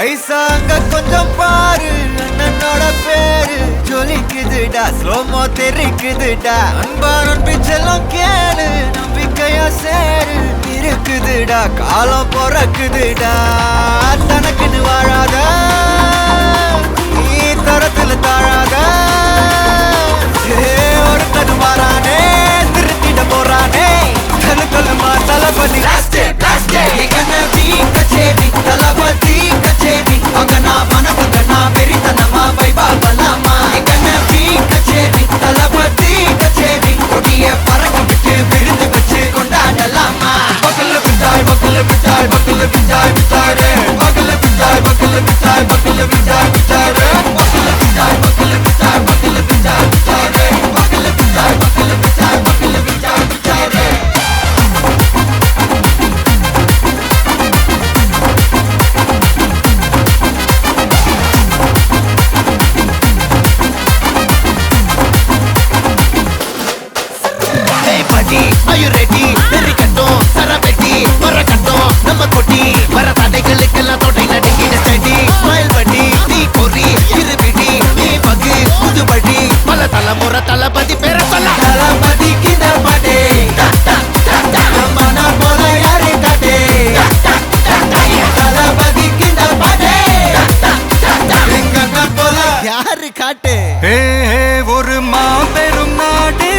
ஐசாங்க கொஞ்சம் பாரு அண்ணனோட பேரு ஜொலிக்குதுடா ஸ்லோமோ தெரிக்குதுடா அன்பானன் பிச்செல்லாம் கேளு நம்பிக்கையா சேரு இருக்குதுடா காலம் பொறக்குதுடா தனக்குன்னு வாழாத நீ தரத்துல தாழாத ஒருத்தனு மாறானே திருத்திட போறானே தலுக்கலுமா தளபதி கச்சேரி தளபதி கச்சேரி அங்கனா மனசுங்கனா வெறித்தனமா வைபா பலாமா கண்ணபி கச்சேரி தளபதி கச்சேரி கொடிய பறக்க விட்டு விருந்து வச்சு கொண்டாடலாமா பக்கல்ல விட்டாய் பக்கல்ல விட்டாய் பக்கல்ல விட்டாய் விட்டாரே பக்கல்ல விட்டாய் பக்கல்ல விட்டாய் பக்கல்ல விட்டாய் விட்டாரே பக்கல்ல விட்டாய் பக்கல்ல விட்டாய் பக்கல்ல விட்டாய் விட்டாரே பக்கல்ல விட்டாய் பக்கல்ல விட்டாய் பக்கல்ல விட்டாய் விட்டாரே Are you ready? Very கட்டும் சரவெட்டி வர கட்டும் நம்ம கொட்டி வர தடைகளுக்கெல்லாம் தொட்டை நடுங்கிட ஸ்டடி ஸ்மைல் பண்ணி நீ பொறி இருபிடி நீ பகு புது படி பல தலைமுறை தளபதி பேர சொல்ல தளபதி கிந்த பாட்டே மன போல யாரு காட்டே தளபதி கிந்த பாட்டே எங்க போல யாரு காட்டே ஒரு மாபெரும் நாடு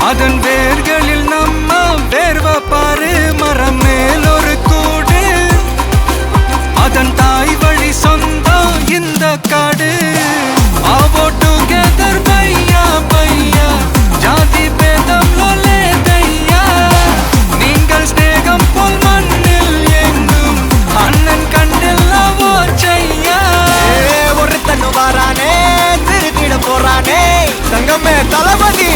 அதன் வேர்களில் நம்ம வேர்வை பாரு மரம் மேல் ஒரு கூடு அதன் தாய் வழி சொந்தம் இந்த காடு ஆவோ டுகெதர் பையா பையா ஜாதி பேதம் லோலே தையா நீங்கள் ஸ்நேகம் போல் மண்ணில் எங்கும் அண்ணன் கண்ணில் அவோ செய்யா ஒருத்தனு வாரானே திருத்திட போறானே தங்கமே தளபதி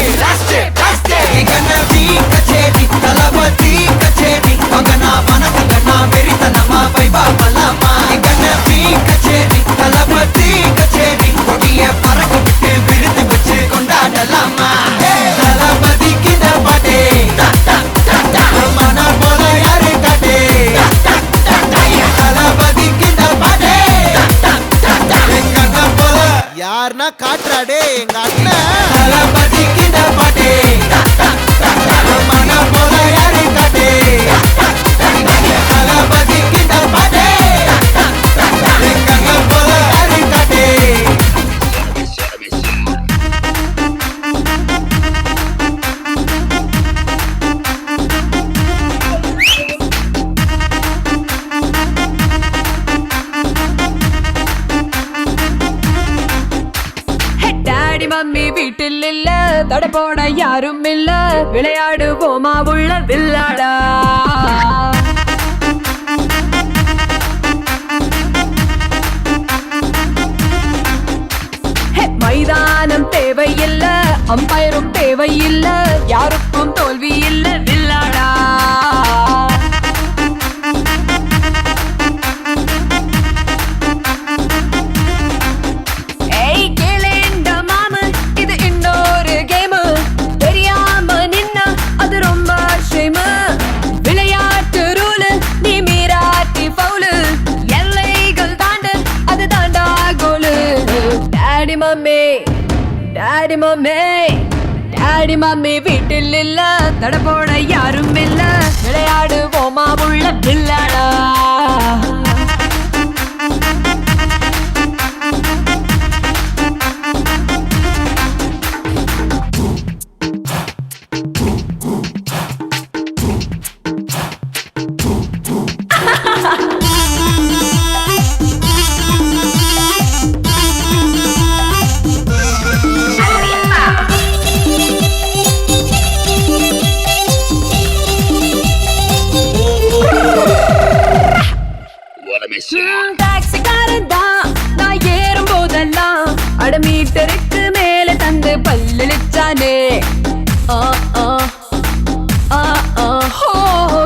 கண்ணபி கச்சேரி தளபதி கச்சேரி அங்கனா மனசுங்கனா வெறித்தனமா வைபா பலாமா கண்ணபி கச்சேரி தளபதி கச்சேரி கொடிய பறக்க விட்டு விருந்து வச்சு கொண்டாடலாமா தளபதி கிந்த பாட்டே மன போல யாரு காட்டே தளபதி கிந்த பாட்டே எங்க அண்ணன் போல யாருன்னா காட்டுறாடே எங்க அண்ணன் தளபதி கிந்த பாட்டே மன போல யாரு காட்டே தளபதி கிந்த பாட்டே எங்க அண்ணன் போல யாரு காட்டே டாடி மம்மி வீட்டில் இல்ல தடை போட யாரும் இல்ல விளையாடுவோமா உள்ள வில்லாடா மைதானம் தேவையில்ல அம்பயரும் தேவையில்ல யாருக்கும் தோல்வி இல்ல வில்லாடா விளையாட்டு ரூல் நீ மீராட்டி பவுலு எல்லைகள் தாண்டு அது தாண்டா கோலு daddy mummy daddy mummy daddy mummy வீட்டில் இல்ல தடை போட யாரும் இல்ல விளையாடுவோமா உள்ள வில்லாடா டாக்ஸிக்காரன் தான் நான் ஏறும் போதெல்லாம் அடமீட்டருக்கு மேல தந்து பல்லிச்சானே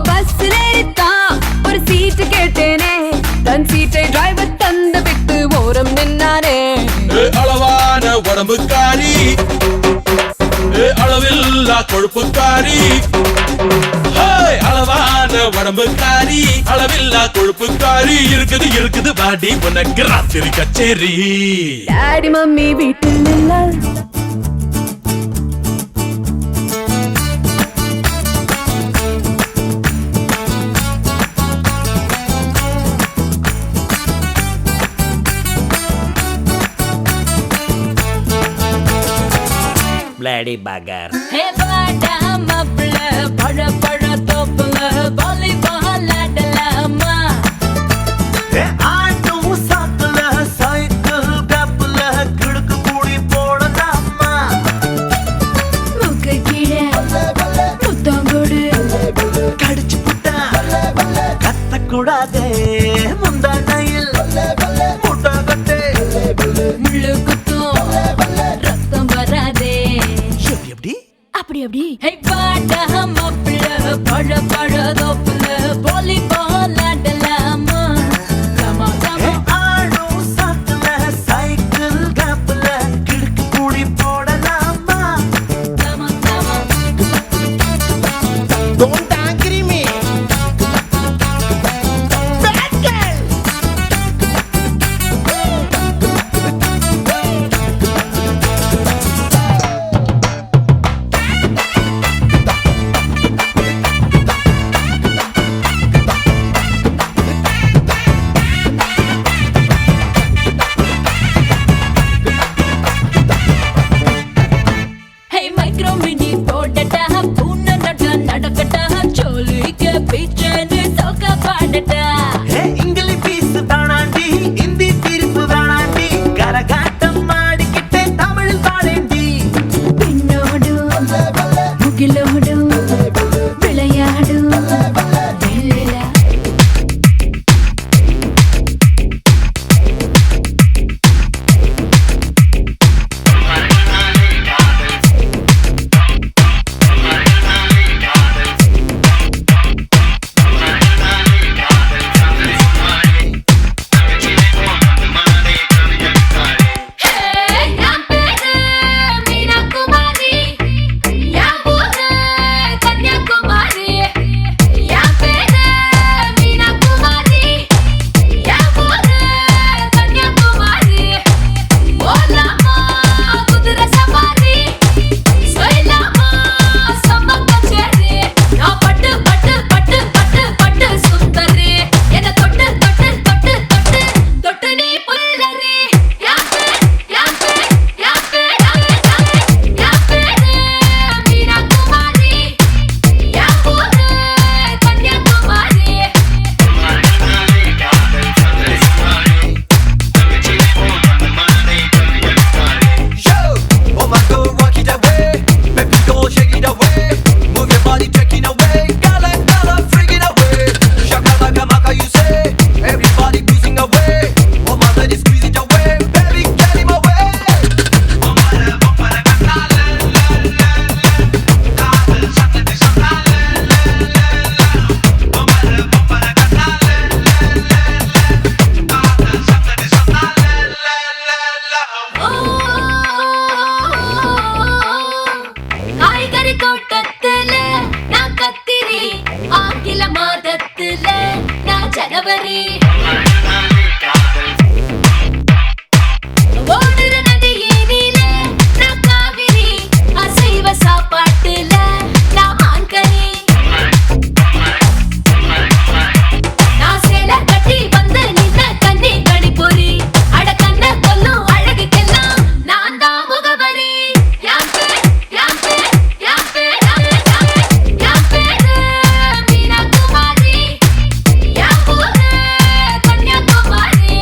பஸ்ல ஏறித்தான் ஒரு சீட்டு கேட்டேனே தன் சீட்டை டிரைவர் தந்து விட்டு ஓரம் நின்னானே அளவான உடம்புக்காரி அளவில்லா கொழுப்புக்காரி அளவான உடம்புக்காரி அளவில்லா கொழுப்புக்காரி இருக்குது இருக்குது பாடி உனக்கு ராத்திரி கச்சேரி டாடி மம்மி வீட்டில் இல்ல Bloody bugger. Hey, bada mapla, bada bada topla, volleyball adalama. ஆட்டும் சாக்குல சைக்கிள் கப்புல கிடுக்கு கூடி போடலாமா முக்கு கீழே முத்தங்கோடு கடிச்சு புட்டா கத்தக்கூடாதே முந்தானையில் முட்டை கட்டே முள்ளு குத்தும் ரத்தம் வராதே எப்படி அப்படி அப்படி ஹே பாடா மப்ள பழ பழ தோப்புல வாலிபால் ஆடலாமா கமா கமா ஆடும் சாக்குல சைக்கிள் கப்புல கிடுக்கு கூடி போடலாமா கமா கமா Don't angry me. Bad girl. Hey micro mini போடடா பூன நட நடக்கடா சோலிக்க பீச்சனு சோக பாடடா Hey, English piece தானாண்டி ஹிந்தி தீர்ப்பு தானாண்டி கரகாட்டம் மாடிக்கிட்டே தமிழ் பாடேண்டி பின்னோடு முகிலோடு விளையாடு வெள்ளிலா காய்கறி தோட்டத்துல நான் கத்திரி ஆங்கில மாதத்துல நான் ஜனவரி ஓடுற நதியினில நான் காவிரி அசைவ சாப்பாட்டுல நான் மான்கறி நான் சேலை கட்டி வந்து நின்ன கண்ணி கணிப்பொறி அட கண்ண கொல்லும் அழகுக்கெல்லாம் நான் தான் முகவரி Meenakumari Kanyakumari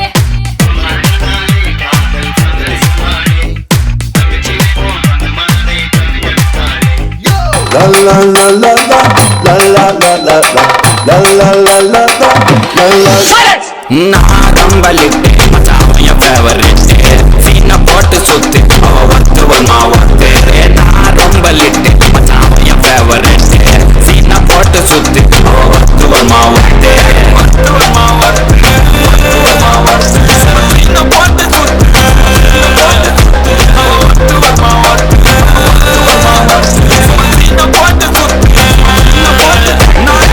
La la la la la la la la la la la la la la la. நான் கம்பலிட்டு மச்சான் என் ஃபேவரட் சீனை போட்டு சுத்து அவ ஒத்துவன் மாவத்து நான் ரொம்பலிட்டு மச்சான் என் ஃபேவரட் சீனை போட்டு சுத்து அவ ஒத்துவன் மாவத்து ஒத்துவன் மாவத்து சீனை போட்டு சுத்து அவ ஒத்துவன் மாவத்து சீனை போட்டு சுத்து நான்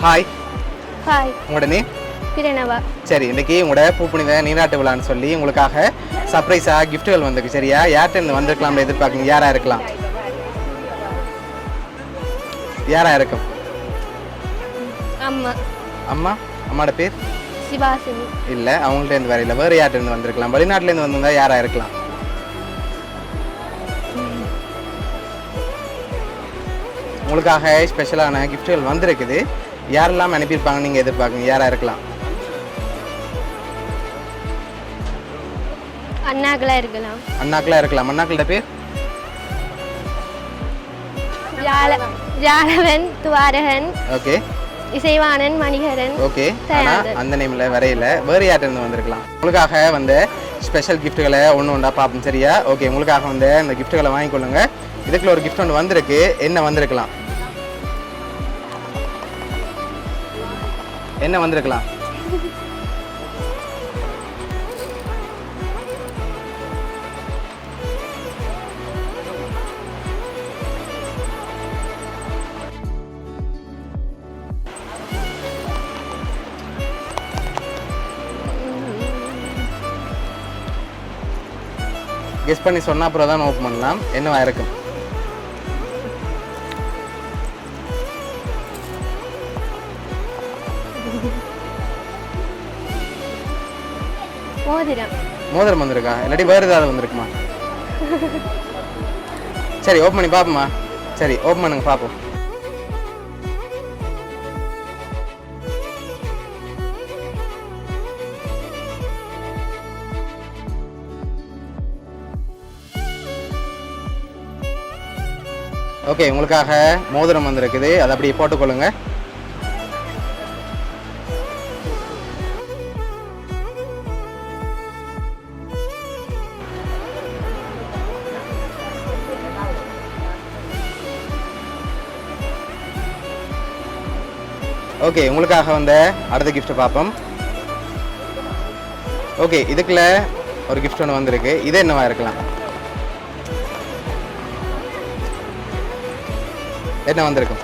ஹாய், ஹாய் உங்களோட நேம்? பிரணவா. சரி, இன்னைக்கு உங்களோட பூப்புனித நீராட்டு விழான்னு சொல்லி உங்களுக்காக சர்ப்ரைஸாக கிஃப்ட்டுகள் வந்திருக்கு. சரியா? யார்கிட்ட வந்திருக்கலாம்னு எதிர்பார்க்குங்க. யாராக இருக்கலாம்? யாராக இருக்கும்? அம்மா. அம்மா? அம்மாவோட பேர்? சிவாசினி. இல்லை, அவங்கள்ட்ட இருந்து வரையில வேறு யார்கிட்ட வந்திருக்கலாம். வெளிநாட்டிலேருந்து வந்திருந்தா யாராக இருக்கலாம்? உங்களுக்காக ஸ்பெஷலான கிஃப்ட்டுகள் வந்திருக்குது. யாரெல்லாம் அனுப்பியிருப்பாங்க நீங்கள் எதிர்பார்க்குங்க. யாராக இருக்கலாம்? அண்ணாக்களா இருக்கலாம். அண்ணாக்களாக இருக்கலாம். அண்ணாக்களோட பேர்? ஜாலவன், துவாரகன், ஓகே, இசைவாணன், மணிகரன். ஓகே. ஆனால் அந்த நேமில் வரையில வேறு யார்கிட்ட வந்திருக்கலாம். உங்களுக்காக வந்த ஸ்பெஷல் கிஃப்ட்டுகளை ஒன்று ஒன்றா பார்ப்போம். சரியா? ஓகே, உங்களுக்காக வந்த இந்த கிஃப்ட்டுகளை வாங்கிக்கொள்ளுங்க. இதுக்குள்ள ஒரு கிஃப்ட் ஒன்று வந்திருக்கு. என்ன வந்திருக்கலாம்? என்ன வந்திருக்கலாம்? கெஸ் பண்ணி சொன்னா அப்புறம் தான் ஓப்பன் பண்ணலாம். என்னவா இருக்கும்? மோதிரம். மோதிரம் வந்திருக்கா? இல்லாட்டி வேறு ஏதாவது வந்திருக்குமா? சரி, ஓப்பன் பண்ணி பார்ப்போமா? சரி, ஓப்பன் பண்ணுங்க பார்ப்போம். ஓகே, உங்களுக்காக மோதிரம் வந்திருக்குது. அதை அப்படியே போட்டுக்கொள்ளுங்க. ஓகே, உங்களுக்காக வந்த அடுத்த கிஃப்ட் பார்ப்போம். ஓகே, இதுக்குள்ள ஒரு கிஃப்ட் ஒன்று வந்திருக்கு. இது என்னவா இருக்கலாம்? என்ன வந்திருக்கும்?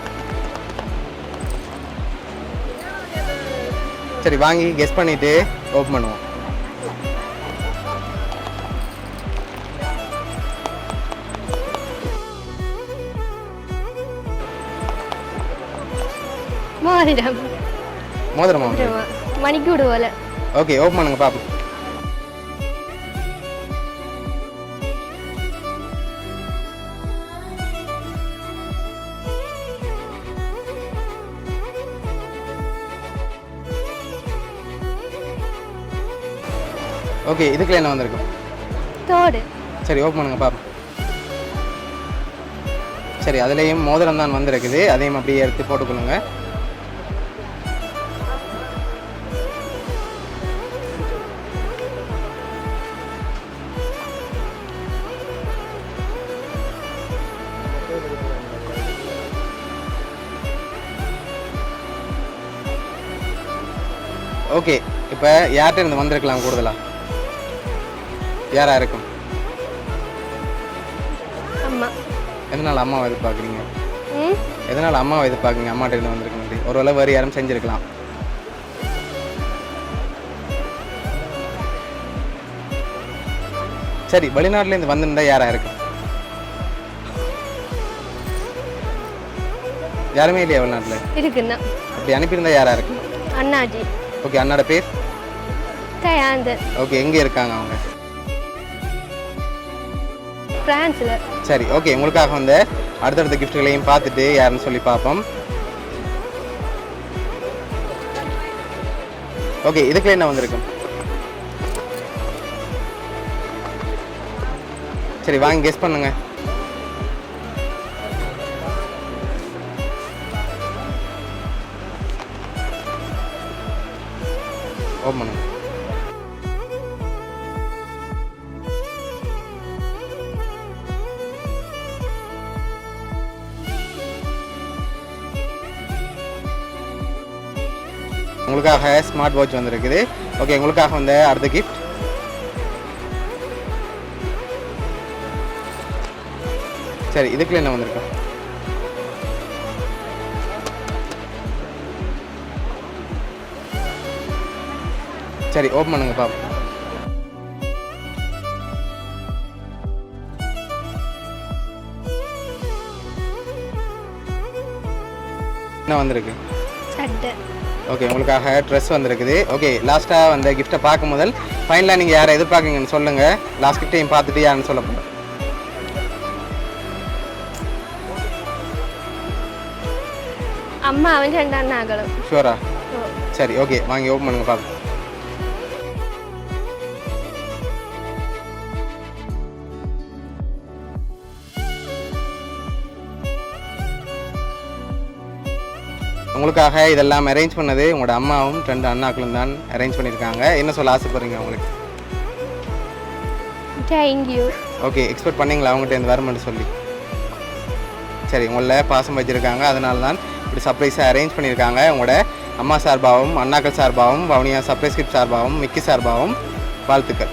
சரி, வாங்கி கெஸ் பண்ணிட்டு ஓப்பன் பண்ணுவோம். மோதிரம். மோதிரமா? மணிக்கூடு போல. ஓகே, ஓப்பன் பண்ணுங்க பாப்போம். ஓகே, இதுக்குள்ள என்ன வந்திருக்கும்? தோடு. சரி, ஓப்பன் பண்ணுங்க பாப்போம். சரி, அதுலேயும் மோதிரம் தான் வந்திருக்குது. அதையும் அப்படியே எடுத்து போட்டுக்கொள்ளுங்க. ஓகே, இப்போ யார்கிட்ட இருந்து வந்திருக்கலாம் கூடுதலா? யாரா இருக்கும்? அம்மா. எதனால அம்மாவை எதிர்பார்க்குறீங்க? எதனால அம்மாவை எதிர்பார்க்குறீங்க? அம்மாட்ட இருந்து வந்திருக்குங்க. ஒருவேளை வேறு யாரும் செஞ்சிருக்கலாம். சரி, வெளிநாட்டிலேருந்து வந்திருந்தா யாரா இருக்கும்? யாருமே இல்லையா வெளிநாட்டில்? இருக்குண்ணா. அப்படி அனுப்பியிருந்தா யாரா இருக்கும்? அண்ணாஜி. ஓகே, அண்ணாட பேர்? தயாந்தர். ஓகே, எங்கே இருக்காங்க அவங்க? பிரான்ஸ்ல. சரி, ஓகே, உங்களுக்காக வந்து அடுத்தடுத்த கிஃப்ட்களையும் பார்த்துட்டு யாருன்னு சொல்லி பார்ப்போம். ஓகே, இதுக்குள்ள என்ன வந்திருக்கும்? சரி, வாங்கி கெஸ் பண்ணுங்க. ஓப்பன் பண்ணுங்க. உங்களுக்காக ஸ்மார்ட் வாட்ச் வந்திருக்குது. ஓகே, உங்களுக்காக வந்து அடுத்த கிஃப்ட். சரி, இதுக்குள்ள என்ன வந்திருக்கு? சரி ஓப்பன் பண்ணுங்க பாப்போம். என்ன வந்திருக்கு? சட்டை. ஓகே உங்களுக்காக ட்ரெஸ் வந்திருக்குது. ஓகே லாஸ்ட்டாக வந்த கிஃப்ட்டை பார்க்கும் முதல் ஃபைனலாக நீங்கள் யாரை எதிர்பார்க்குங்கன்னு சொல்லுங்கள். லாஸ்ட் கிஃப்ட்டையும் பார்த்துட்டு யாருன்னு சொல்ல போகிறேன். அம்மா அவன் 2 அண்ணாக்களும். ஷூரா? சரி ஓகே வாங்கி ஓப்பன் பண்ணுங்க பார்ப்போம். உங்களுக்காக இதெல்லாம் அரேஞ்ச் பண்ணது உங்களோட அம்மாவும் 2 அண்ணாக்களும் தான் அரேஞ்ச் பண்ணியிருக்காங்க. என்ன சொல்ல ஆசைப்படுறீங்க உங்களுக்கு? தேங்க்யூ. ஓகே எக்ஸ்பெக்ட் பண்ணீங்களா அவங்ககிட்ட இந்த வருமெண்ட் சொல்லி? சரி உங்களை பாசம் வச்சுருக்காங்க, அதனால தான் இப்படி சர்ப்ரைஸாக அரேஞ்ச் பண்ணியிருக்காங்க. உங்களோட அம்மா சார்பாகவும் அண்ணாக்கள் சார்பாகவும் வவுனியா சர்ப்ரைஸ் கிஃப்ட் சார்பாகவும் மிக்கி சார்பாகவும் வாழ்த்துக்கள்.